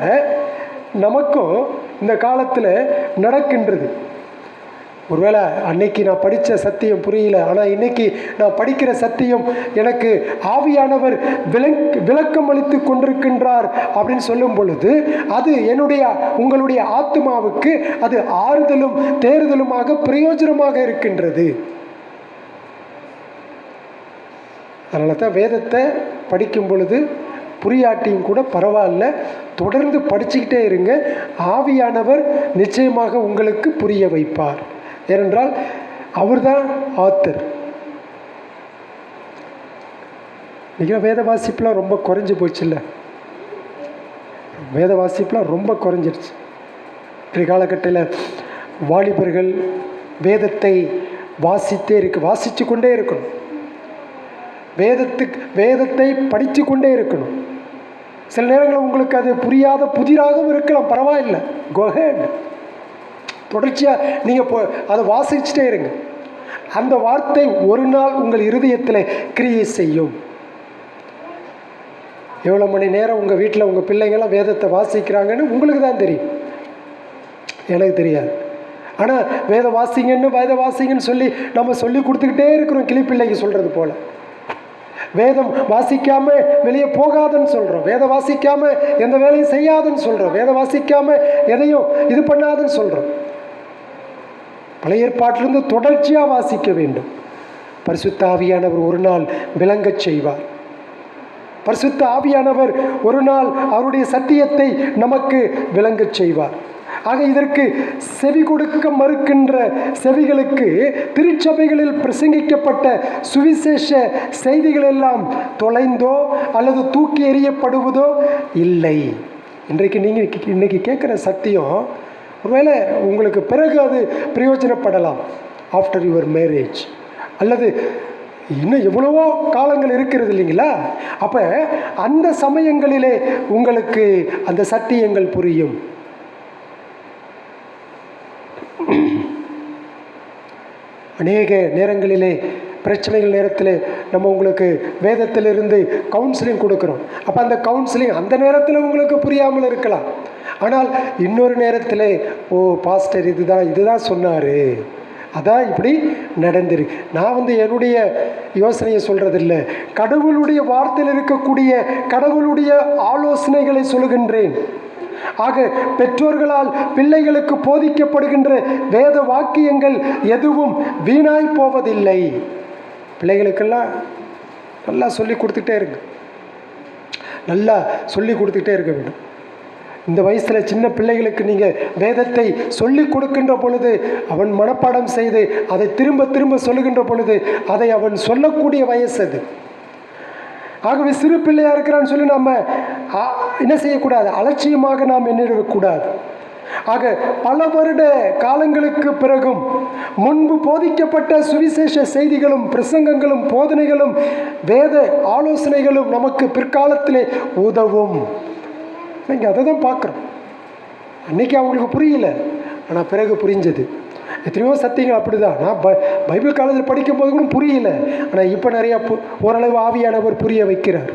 நமக்கும் இந்த காலத்தில் நடக்கின்றது. ஒருவேளை அன்னைக்கு நான் படித்த சத்தியம் புரியல, ஆனால் இன்னைக்கு நான் படிக்கிற சத்தியம் எனக்கு ஆவியானவர் விளக்கம் அளித்து கொண்டிருக்கின்றார் அப்படின்னு சொல்லும் பொழுது அது உங்களுடைய ஆத்மாவுக்கு அது ஆறுதலும் தேறுதலுமாக பிரயோஜனமாக இருக்கின்றது. அதனால தான் வேதத்தை படிக்கும் பொழுது புரியாட்டியும் கூட பரவாயில்ல, தொடர்ந்து படிச்சுக்கிட்டே இருங்க. ஆவியானவர் நிச்சயமாக உங்களுக்கு புரிய வைப்பார். ஏனென்றால் அவர்தான் ஆத்தர். இன்றைக்கி வேத வாசிப்புலாம் ரொம்ப குறைஞ்சி போச்சுல்ல. வேத வாசிப்புலாம் ரொம்ப குறைஞ்சிருச்சு. இன்றைய காலகட்டத்தில் வாலிபர்கள் வேதத்தை வாசித்து கொண்டே இருக்கணும். வேதத்தை படித்து கொண்டே இருக்கணும். சில நேரங்களில் உங்களுக்கு அது புரியாத புதிராகவும் இருக்கலாம், பரவாயில்லை, கோ ஹெட். தொடர்ச்சியாக நீங்கள் அதை வாசிச்சுட்டே இருங்க. அந்த வார்த்தை ஒரு நாள் உங்கள் இருதயத்தில் கிரியை செய்யும். எவ்வளோ மணி நேரம் உங்கள் வீட்டில் உங்கள் பிள்ளைங்கள்லாம் வேதத்தை வாசிக்கிறாங்கன்னு உங்களுக்கு தான் தெரியும், எனக்கு தெரியாது. ஆனால் வேத வாசிங்கன்னு சொல்லி நம்ம சொல்லி கொடுத்துக்கிட்டே இருக்கிறோம், கிளிப்பிள்ளைக்கு சொல்கிறது போல். வேதம் வாசிக்காமல் வெளியே போகாதுன்னு சொல்கிறோம், வேத வாசிக்காமல் எந்த வேலையும் செய்யாதுன்னு சொல்கிறோம், வேத வாசிக்காமல் எதையும் இது பண்ணாதுன்னு சொல்கிறோம். பழைய ஏற்பாட்டிலிருந்து தொடர்ச்சியாக வாசிக்க வேண்டும். பரிசுத்த ஆவியானவர் ஒரு நாள் விளங்கச் செய்வார். பரிசுத்த ஆவியானவர் ஒரு நாள் அவருடைய சத்தியத்தை நமக்கு விளங்கச் செய்வார். ஆக இதற்கு செவி கொடுக்க மறுக்கின்ற செவிகளுக்கு திருச்சபைகளில் பிரசங்கிக்கப்பட்ட சுவிசேஷ செய்திகள் எல்லாம் தொலைந்தோ அல்லது தூக்கி எறியப்படுவதோ இல்லை. இன்னைக்கு கேட்குற சத்தியம் ஒருவேளை உங்களுக்கு பிறகு அது பிரயோஜனப்படலாம், ஆஃப்டர் யுவர் மேரேஜ், அல்லது இன்னும் எவ்வளவோ காலங்கள் இருக்கிறது இல்லைங்களா? அப்போ அந்த சமயங்களிலே உங்களுக்கு அந்த சத்தியங்கள் புரியும். அநேக நேரங்களிலே பிரச்சனைகள் நேரத்தில் நம்ம உங்களுக்கு வேதத்திலிருந்து கவுன்சிலிங் கொடுக்குறோம். அப்போ அந்த கவுன்சிலிங் அந்த நேரத்தில் உங்களுக்கு புரியாமல் இருக்கலாம். ஆனால் இன்னொரு நேரத்தில், ஓ பாஸ்டர் இதுதான் சொன்னார், அதான் இப்படி நடந்திருக்கு. நான் என்னுடைய யோசனையை சொல்கிறதில்லை, கடவுளுடைய வார்த்தையில் இருக்கக்கூடிய கடவுளுடைய ஆலோசனைகளை சொல்லுகின்றேன். ஆக பெற்றோர்களால் பிள்ளைகளுக்கு போதிக்கப்படுகின்ற வேத வாக்கியங்கள் எதுவும் வீணாய் போவதில்லை. பிள்ளைகளுக்கெல்லாம் நல்லா சொல்லி கொடுத்துட்டே இருங்க, நல்லா சொல்லி கொடுத்துக்கிட்டே இருக்க வேண்டும். இந்த வயசில் சின்ன பிள்ளைகளுக்கு நீங்கள் வேதத்தை சொல்லி கொடுக்கின்ற பொழுது அவன் மனப்பாடம் செய்து அதை திரும்ப திரும்ப சொல்லுகின்ற பொழுது அதை அவன் சொல்லக்கூடிய வயசு அது. ஆகவே சிறு பிள்ளையாக இருக்கிறான்னு சொல்லி நம்ம என்ன செய்யக்கூடாது, அலட்சியமாக நாம் எண்ணிடக்கூடாது. ஆக பல வருட காலங்களுக்கு பிறகும் முன்பு போதிக்கப்பட்ட சுவிசேஷ செய்திகளும் பிரசங்கங்களும் போதனைகளும் வேத ஆலோசனைகளும் நமக்கு பிற்காலத்திலே உதவும். நீங்கள் அதை தான் பார்க்குறோம். அன்றைக்கி அவங்களுக்கு புரியல, ஆனால் பிறகு புரிஞ்சது. எத்தனையோ சத்தியங்கள் அப்படி தான். நான் பைபிள் காலேஜில் படிக்கும் போது கூட புரியல, ஆனால் இப்போ நிறையா ஓரளவு ஆவியானவர் புரிய வைக்கிறார்.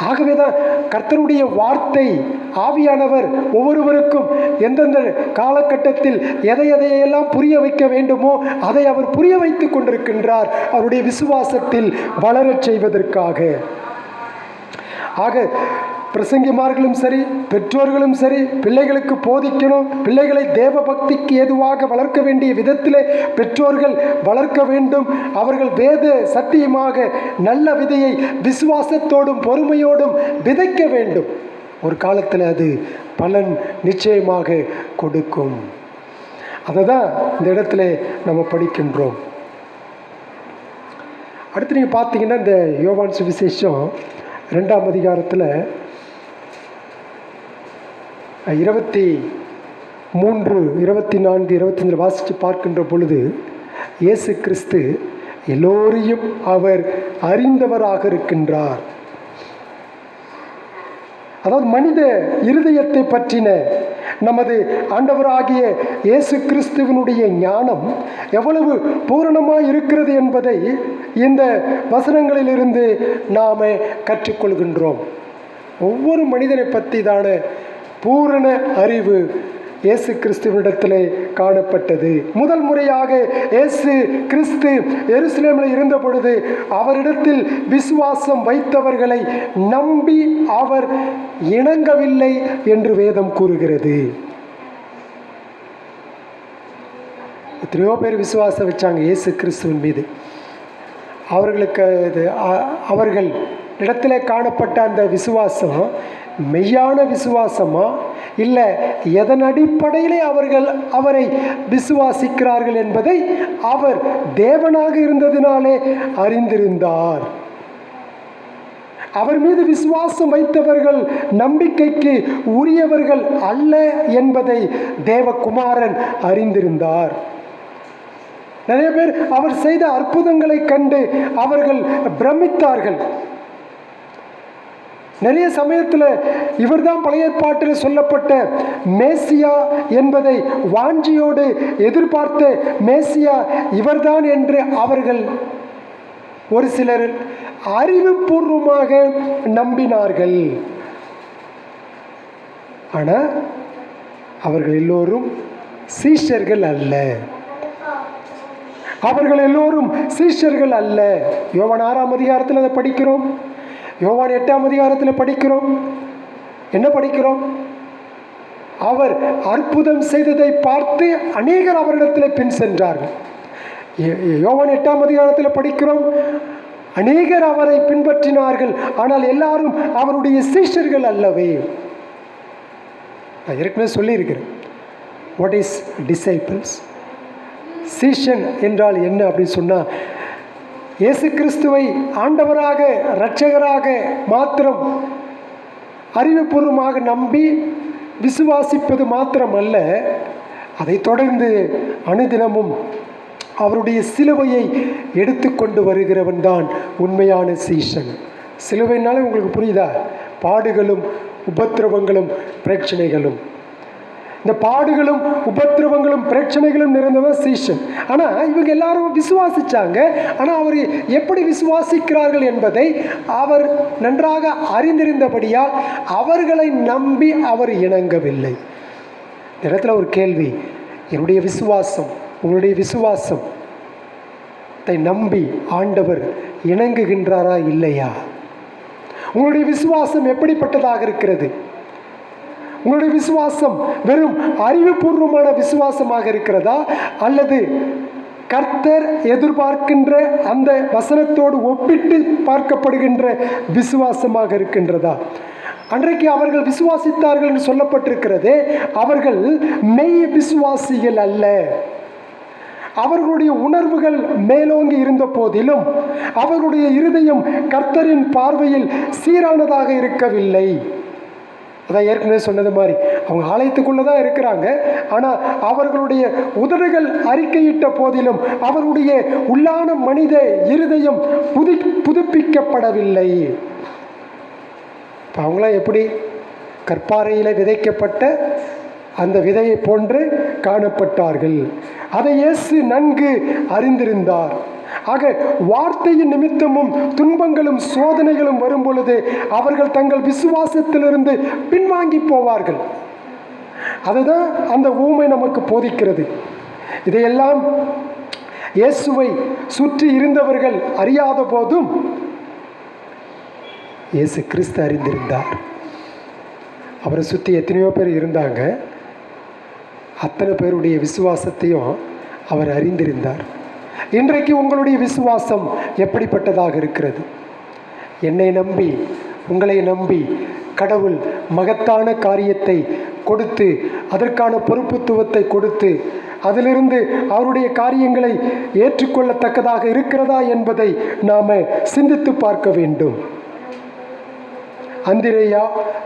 ஆகவே தான் கர்த்தருடைய வார்த்தை ஆவியானவர் ஒவ்வொருவருக்கும் எந்தெந்த காலகட்டத்தில் எதையெல்லாம் புரிய வைக்க வேண்டுமோ அதை அவர் புரிய வைத்து கொண்டிருக்கின்றார், அவருடைய விசுவாசத்தில் வளரச் செய்வதற்காக. ஆக பிரசங்கிமார்களும் சரி, பெற்றோர்களும் சரி, பிள்ளைகளுக்கு போதிக்கணும். பிள்ளைகளை தேவ பக்திக்கு ஏதுவாக வளர்க்க வேண்டிய விதத்திலே பெற்றோர்கள் வளர்க்க வேண்டும். அவர்கள் வேத சத்தியமாக நல்ல விதையை விசுவாசத்தோடும் பொறுமையோடும் விதைக்க வேண்டும். ஒரு காலத்தில் அது பலன் நிச்சயமாக கொடுக்கும். அதை தான் இந்த இடத்துல நம்ம படிக்கின்றோம். அடுத்து நீங்கள் பார்த்தீங்கன்னா இந்த யோவான் சுவிசேஷம் 2ஆம் அதிகாரத்தில் 23, 24, 25 வாசித்து பார்க்கின்ற பொழுது இயேசு கிறிஸ்து எல்லோரையும் அவர் அறிந்தவராக இருக்கின்றார். அதாவது மனித இருதயத்தை பற்றின நமது ஆண்டவராகிய இயேசு கிறிஸ்துவனுடைய ஞானம் எவ்வளவு பூரணமாக இருக்கிறது என்பதை இந்த வசனங்களிலிருந்து நாம் கற்றுக்கொள்கின்றோம். ஒவ்வொரு மனிதனை பற்றி தான பூரண அறிவு இயேசு கிறிஸ்துவினிடத்திலே காணப்பட்டது. முதல் முறையாக இயேசு கிறிஸ்து எருசலேமில் இருந்த பொழுது அவரிடத்தில் விசுவாசம் வைத்தவர்களை நம்பி அவர் இணங்கவில்லை என்று வேதம் கூறுகிறது. எத்தனையோ பேர் விசுவாசம் வச்சாங்க இயேசு கிறிஸ்துவின் மீது. அவர்களுக்கு அவர்கள் இடத்திலே காணப்பட்ட அந்த விசுவாசம் மெய்யான விசுவாசமா, இல்லை எதன் அடிப்படையிலே அவர்கள் அவரை விசுவாசிக்கிறார்கள் என்பதை அவர் தேவனாக இருந்ததினாலே அறிந்திருந்தார். அவர் மீது விசுவாசம் வைத்தவர்கள் நம்பிக்கைக்கு உரியவர்கள் அல்ல என்பதை தேவகுமாரன் அறிந்திருந்தார். நிறைய பேர் அவர் செய்த அற்புதங்களை கண்டு அவர்கள் பிரமித்தார்கள். நிறைய சமயத்தில் இவர்தான் பழைய ஏற்பாட்டில் சொல்லப்பட்ட மேசியா என்பதை வாஞ்சியோடு எதிர்பார்த்த மேசியா இவர்தான் என்று அவர்கள் ஒரு சிலர் அறிவுபூர்வமாக நம்பினார்கள். ஆனால் அவர்கள் எல்லோரும் சீஷர்கள் அல்ல. அவர்கள் எல்லோரும் சீஷர்கள் அல்ல. யோவான் 6ஆம் அதிகாரத்தில் அதை படிக்கிறோம். யோவான் 8ஆம் அதிகாரத்தில் படிக்கிறோம். என்ன படிக்கிறோம்? அவர் அற்புதம் செய்ததை பார்த்து அநேகர் அவரிடத்தில் பின் சென்றார்கள். யோவான் 8ஆம் அதிகாரத்தில் படிக்கிறோம், அநேகர் அவரை பின்பற்றினார்கள், ஆனால் எல்லாரும் அவருடைய சீஷர்கள் அல்லவே. நான் ஏற்கனவே சொல்லியிருக்கிறேன், வாட் இஸ் டிசைபிள்ஸ்? சீஷன் என்றால் என்ன அப்படின்னு சொன்னால், இயேசு கிறிஸ்துவை ஆண்டவராக இரட்சகராக மாத்திரம் அறிவுபூர்வமாக நம்பி விசுவாசிப்பது மாத்திரமல்ல, அதை தொடர்ந்து அனுதினமும் அவருடைய சிலுவையை எடுத்துக்கொண்டு வருகிறவன் தான் உண்மையான சீஷன். சிலுவைனாலே உங்களுக்கு புரியுதா? பாடுகளும் உபத்திரவங்களும் பிரச்சனைகளும். இந்த பாடுகளும் உபத்திரவங்களும் பிரச்சனைகளும் நிறைந்தவன் சீஷன். ஆனால் இவங்க எல்லாரும் விசுவாசித்தாங்க. ஆனால் அவர் எப்படி விசுவாசிக்கிறார்கள் என்பதை அவர் நன்றாக அறிந்திருந்தபடியால் அவர்களை நம்பி அவர் இணங்கவில்லை. இந்த இடத்துல ஒரு கேள்வி, என்னுடைய விசுவாசம், உங்களுடைய விசுவாசத்தை நம்பி ஆண்டவர் இணங்குகின்றாரா இல்லையா? உங்களுடைய விசுவாசம் எப்படிப்பட்டதாக இருக்கிறது? உங்களுடைய விசுவாசம் வெறும் அறிவுபூர்வமான விசுவாசமாக இருக்கிறதா, அல்லது கர்த்தர் எதிர்பார்க்கின்ற அந்த வசனத்தோடு ஒப்பிட்டு பார்க்கப்படுகின்ற விசுவாசமாக இருக்கின்றதா? அன்றைக்கு அவர்கள் விசுவாசித்தார்கள் என்று சொல்லப்பட்டிருக்கிறதே, அவர்கள் மெய் விசுவாசிகள் அல்ல. அவர்களுடைய உணர்வுகள் மேலோங்கி இருந்த போதிலும் அவர்களுடைய இருதயம் கர்த்தரின் பார்வையில் சீரானதாக இருக்கவில்லை. அதான் ஏற்கனவே சொன்னது மாதிரி, அவங்க ஆலயத்துக்குள்ளே தான் இருக்கிறாங்க, ஆனால் அவர்களுடைய உதடுகள் அறிக்கையிட்ட போதிலும் அவர்களுடைய உள்ளான மனித இருதயம் புதுப்பிக்கப்படவில்லை. இப்போ அவங்களாம் எப்படி? கற்பாறையில் விதைக்கப்பட்ட அந்த விதையை போன்று காணப்பட்டார்கள். அதை இயேசு நன்கு அறிந்திருந்தார். ஆக வார்த்தையின் நிமித்தமும் துன்பங்களும் சோதனைகளும் வரும் பொழுது அவர்கள் தங்கள் விசுவாசத்திலிருந்து பின்வாங்கி போவார்கள். அதுதான் அந்த ஊமை நமக்கு போதிக்கிறது. இதையெல்லாம் இயேசுவை சுற்றி இருந்தவர்கள் அறியாத போதும் இயேசு கிறிஸ்து அறிந்திருந்தார். அவரை சுற்றி எத்தனையோ பேர் இருந்தாங்க, அத்தனை பேருடைய விசுவாசத்தையும் அவர் அறிந்திருந்தார். இன்றைக்கு உங்களுடைய விசுவாசம் எப்படிப்பட்டதாக இருக்கிறது? என்னை நம்பி, உங்களை நம்பி கடவுள் மகத்தான காரியத்தை கொடுத்து, அதற்கான பொறுப்புத்துவத்தை கொடுத்து, அதிலிருந்து அவருடைய காரியங்களை ஏற்றுக்கொள்ளத்தக்கதாக இருக்கிறதா என்பதை நாம் சிந்தித்து பார்க்க வேண்டும். அந்திரேயா,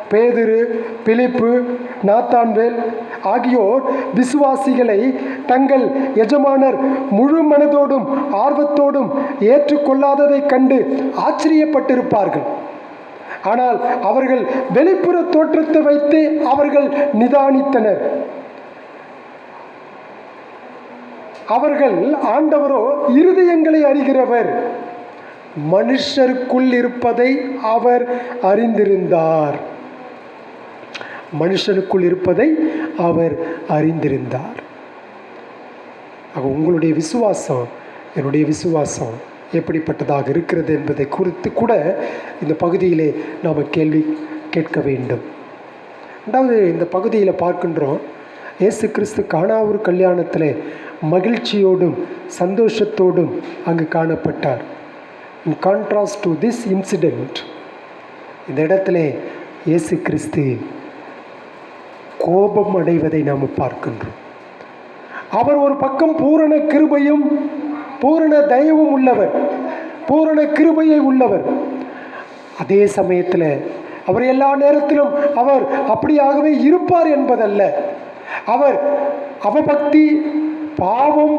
பேதுரு, பிலிப்பு, நாத்தான்வேல் ஆகியோர் விசுவாசிகளை தங்கள் எஜமானர் முழு மனதோடும் ஆர்வத்தோடும் ஏற்றுக்கொள்ளாததைக் கண்டு ஆச்சரியப்பட்டிருப்பார்கள். ஆனால் அவர்கள் வெளிப்புற தோற்றத்தை வைத்து அவர்கள் நிதானித்தனர். அவர்கள், ஆண்டவரோ இருதயங்களை அறிகிறவர், மனுஷருக்குள் இருப்பதை அவர் அறிந்திருந்தார். மனுஷனுக்குள் இருப்பதை அவர் அறிந்திருந்தார். ஆக உங்களுடைய விசுவாசம், என்னுடைய விசுவாசம் எப்படிப்பட்டதாக இருக்கிறது என்பதை குறித்து கூட இந்த பகுதியிலே நாம் கேள்வி கேட்க வேண்டும். அதாவது இந்த பகுதியில் பார்க்கின்றோம், இயேசு கிறிஸ்து கானாவூர் கல்யாணத்தில் மகிழ்ச்சியோடும் சந்தோஷத்தோடும் அங்கு காணப்பட்டார். In contrast to this incident, இந்த இடத்துல இயேசு கிறிஸ்து கோபம் அடைவதை நாம் பார்க்கின்றோம். அவர் ஒரு பக்கம் பூரண கிருபையும் பூரண தயவும் உள்ளவர், பூரண கிருபையை உள்ளவர். அதே சமயத்தில் அவர் எல்லா நேரத்திலும் அவர் அப்படியாகவே இருப்பார் என்பதல்ல. அவர் அவபக்தி, பாவம்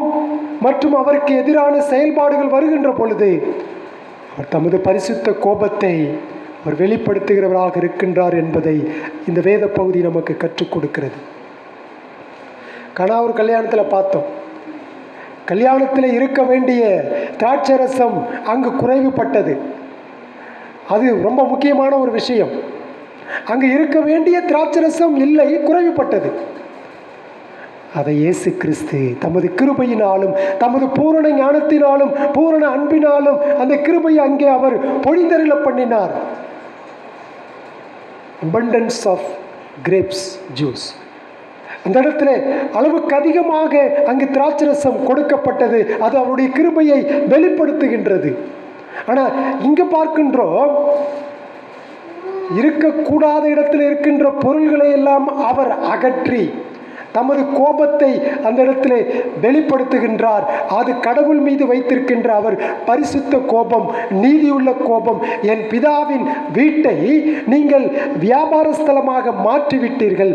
மற்றும் அவருக்கு எதிரான செயல்பாடுகள் வருகின்ற பொழுது அவர் தமது பரிசுத்த கோபத்தை அவர் வெளிப்படுத்துகிறவராக இருக்கின்றார் என்பதை இந்த வேத பகுதி நமக்கு கற்றுக் கொடுக்கிறது. கனாவூர் கல்யாணத்தில் பார்த்தோம். கல்யாணத்தில் இருக்க வேண்டிய திராட்சரசம் அங்கு குறைவுபட்டது. அது ரொம்ப முக்கியமான ஒரு விஷயம். அங்கு இருக்க வேண்டிய திராட்சரசம் இல்லை, குறைவுபட்டது. அதை இயேசு கிறிஸ்து தமது கிருபையினாலும் தமது பூரண ஞானத்தினாலும் பூரண அன்பினாலும் அந்த கிருபையை அங்கே அவர் பொழிந்தருள பண்ணினார். abundance of grapes juice. அந்த இடத்துல அளவுக்கு அதிகமாக அங்கு திராட்சரசம் கொடுக்கப்பட்டது. அது அவருடைய கிருபையை வெளிப்படுத்துகின்றது. ஆனால் இங்கே பார்க்கின்றோம், இருக்கக்கூடாத இடத்தில் இருக்கின்ற பொருள்களை எல்லாம் அவர் அகற்றி தமது கோபத்தை அந்த இடத்துல வெளிப்படுத்துகின்றார். அது கடவுள் மீது வைத்திருக்கின்ற அவர் பரிசுத்த கோபம், நீதியுள்ள கோபம். என் பிதாவின் வீட்டை நீங்கள் வியாபார ஸ்தலமாக மாற்றிவிட்டீர்கள்.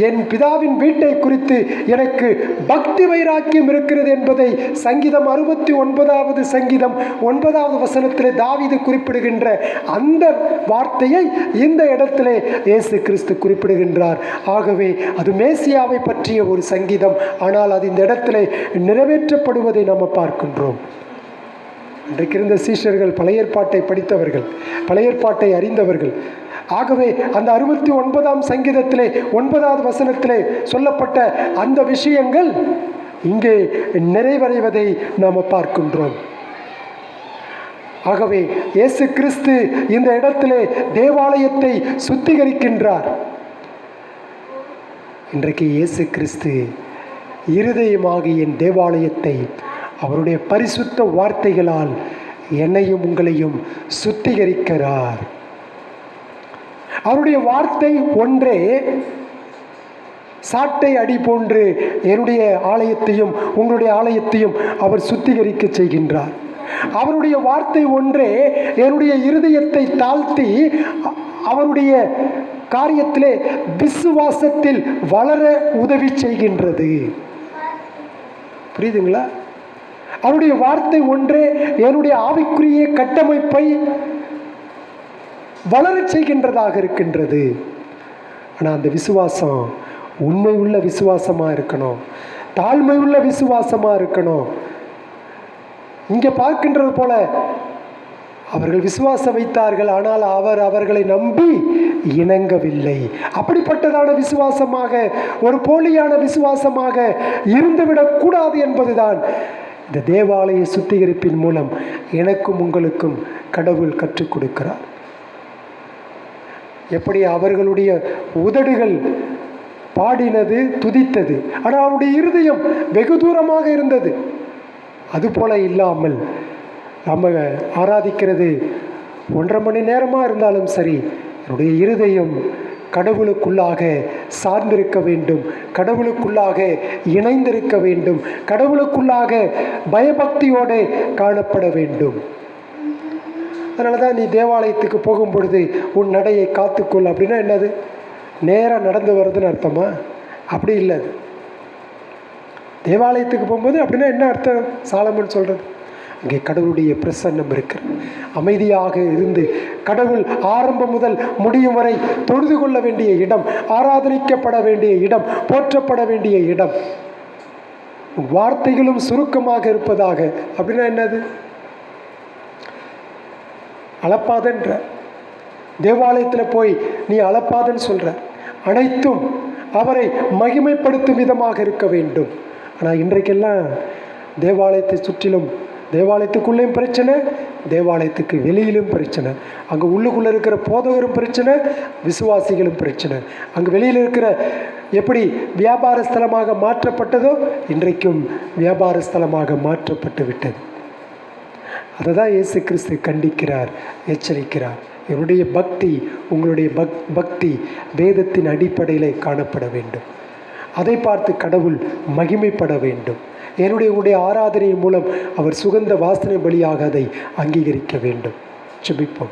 என் பிதாவின் வீட்டை குறித்து எனக்கு பக்தி வைராக்கியம் இருக்கிறது என்பதை சங்கீதம் 69வது சங்கீதம் 9வது வசனத்தில் தாவீது குறிப்பிடுகின்ற அந்த வார்த்தையை இந்த இடத்திலே இயேசு கிறிஸ்து குறிப்பிடுகின்றார். ஆகவே அது மேசியாவை பற்றி ஒரு சங்கீதம். ஆனால் அது இந்த இடத்துல நிறைவேற்றப்படுவதை நாம் பார்க்கின்றோம். இன்றைக்கு இருந்த சீஷர்கள் பழைய ஏற்பாட்டை படித்தவர்கள், பழைய ஏற்பாட்டை அறிந்தவர்கள். ஆகவே அந்த 69ஆம் சங்கீதத்திலே 9வது வசனத்திலே சொல்லப்பட்ட அந்த விஷயங்கள் இங்கே நிறைவடைவதை நாம் பார்க்கின்றோம். ஆகவே இயேசு கிறிஸ்து இந்த இடத்திலே தேவாலயத்தை சுத்திகரிக்கின்றார். இன்றைக்கு இயேசு கிறிஸ்து இருதயமாகிய என் தேவாலயத்தை அவருடைய பரிசுத்த வார்த்தைகளால் என்னையும் உங்களையும் சுத்திகரிக்கிறார். அவருடைய வார்த்தை ஒன்றே சாட்டை அடி போன்று என்னுடைய ஆலயத்தையும் உங்களுடைய ஆலயத்தையும் அவர் சுத்திகரிக்க செய்கின்றார். அவருடைய வார்த்தை ஒன்றே என்னுடைய இருதயத்தை தாழ்த்தி அவருடைய காரியத்திலே விசுவாசத்தில் வளர உதவி செய்கின்றது. புரியுதுங்களா? அவருடைய வார்த்தை ஒன்றே என்னுடைய ஆவிக்குரிய கட்டமைப்பை வளர செய்கின்றதாக இருக்கின்றது. ஆனால் அந்த விசுவாசம் உண்மை உள்ள விசுவாசமாக இருக்கணும், தாழ்மை உள்ள விசுவாசமாக இருக்கணும். இங்கே பார்க்கின்றது போல அவர்கள் விசுவாசம் வைத்தார்கள், ஆனால் அவர் அவர்களை நம்பி இணங்கவில்லை. அப்படிப்பட்டதான விசுவாசமாக, ஒரு போலியான விசுவாசமாக இருந்துவிடக்கூடாது என்பதுதான் இந்த தேவாலய சுத்திகரிப்பின் மூலம் எனக்கும் உங்களுக்கும் கடவுள் கற்றுக் கொடுக்கிறார். எப்படி அவர்களுடைய உதடுகள் பாடினது, துதித்தது, ஆனால் அவருடைய இருதயம் வெகு தூரமாக இருந்தது. அதுபோல இல்லாமல் நம்ம ஆராதிக்கிறது 1.5 மணி நேரமாக இருந்தாலும் சரி, என்னுடைய இருதயம் கடவுளுக்குள்ளாக சார்ந்திருக்க வேண்டும், கடவுளுக்குள்ளாக இணைந்திருக்க வேண்டும், கடவுளுக்குள்ளாக பயபக்தியோடு காணப்பட வேண்டும். அதனால தான் நீ தேவாலயத்துக்கு போகும் பொழுது உன் நடையை காத்துக்கொள் அப்படின்னா என்னது? நேராக நடந்து வருதுன்னு அர்த்தமா? அப்படி இல்லை. தேவாலயத்துக்கு போகும்போது அப்படின்னா என்ன அர்த்தம்? சாலமன் சொல்கிறது, அங்கே கடவுளுடைய பிரசன்னம் இருக்கிறது. அமைதியாக இருந்து கடவுள் ஆரம்பம் முதல் முடியும் வரை தொழுது கொள்ள வேண்டிய இடம், ஆராதனிக்கப்பட வேண்டிய இடம், போற்றப்பட வேண்டிய இடம். வார்த்தைகளும் சுருக்கமாக இருப்பதாக அப்படின்னா என்னது? அளப்பாதன்ற தேவாலயத்தில் போய் நீ அளப்பாதன்னு சொல்ற. அனைத்தும் அவரை மகிமைப்படுத்தும் விதமாக இருக்க வேண்டும். ஆனால் இன்றைக்கெல்லாம் தேவாலயத்தை சுற்றிலும், தேவாலயத்துக்குள்ளேயும் பிரச்சனை, தேவாலயத்துக்கு வெளியிலும் பிரச்சனை. அங்கே உள்ளுக்குள்ளே இருக்கிற போதகரும் பிரச்சனை, விசுவாசிகளும் பிரச்சனை. அங்கே வெளியில் இருக்கிற எப்படி வியாபார ஸ்தலமாக மாற்றப்பட்டதோ இன்றைக்கும் வியாபார ஸ்தலமாக மாற்றப்பட்டு விட்டது. அதை தான் இயேசு கிறிஸ்து கண்டிக்கிறார், எச்சரிக்கிறார். என்னுடைய பக்தி, உங்களுடைய பக்தி வேதத்தின் அடிப்படையில் காணப்பட வேண்டும். அதை பார்த்து கடவுள் மகிமைப்பட வேண்டும். என்னுடைய ஆராதனையின் மூலம் அவர் சுகந்த வாசனை பலியாக அதை அங்கீகரிக்க வேண்டும். ஜெபிப்போம்.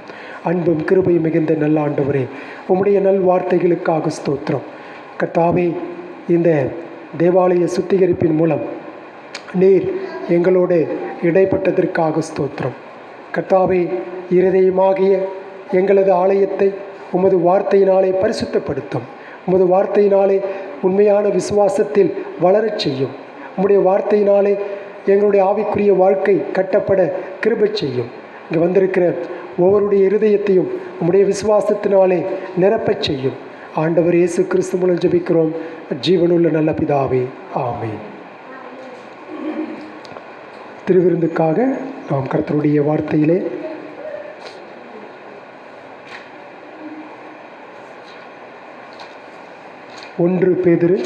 அன்பும் கிருபையும் மிகுந்த நல்ல ஆண்டவரே, உம்முடைய நல் வார்த்தைகளுக்காக ஸ்தோத்திரம். கர்த்தாவே, இந்த தேவாலய சுத்திகரிப்பின் மூலம் நீர் எங்களோடு இடைப்பட்டதற்காக ஸ்தோத்திரம். கர்த்தாவே, இருதயமாகிய எங்களது ஆலயத்தை உமது வார்த்தையினாலே பரிசுத்தப்படுத்தும். உமது வார்த்தையினாலே உண்மையான விசுவாசத்தில் வளரச் செய்யும். உம்முடைய வார்த்தையினாலே எங்களுடைய ஆவிக்குரிய வாழ்க்கை கட்டப்பட கிருபை செய்யும். இங்கே வந்திருக்கிற ஒவ்வொருடைய இருதயத்தையும் உம்முடைய விசுவாசத்தினாலே நிரப்பச் செய்யும். ஆண்டவர் இயேசு கிறிஸ்து மூலம் ஜெபிக்கிறோம் ஜீவனுள்ள நல்ல பிதாவே, ஆமென். திருவிருந்துக்காக நாம் கர்த்தருடைய வார்த்தையிலே ஒன்று பேதுரு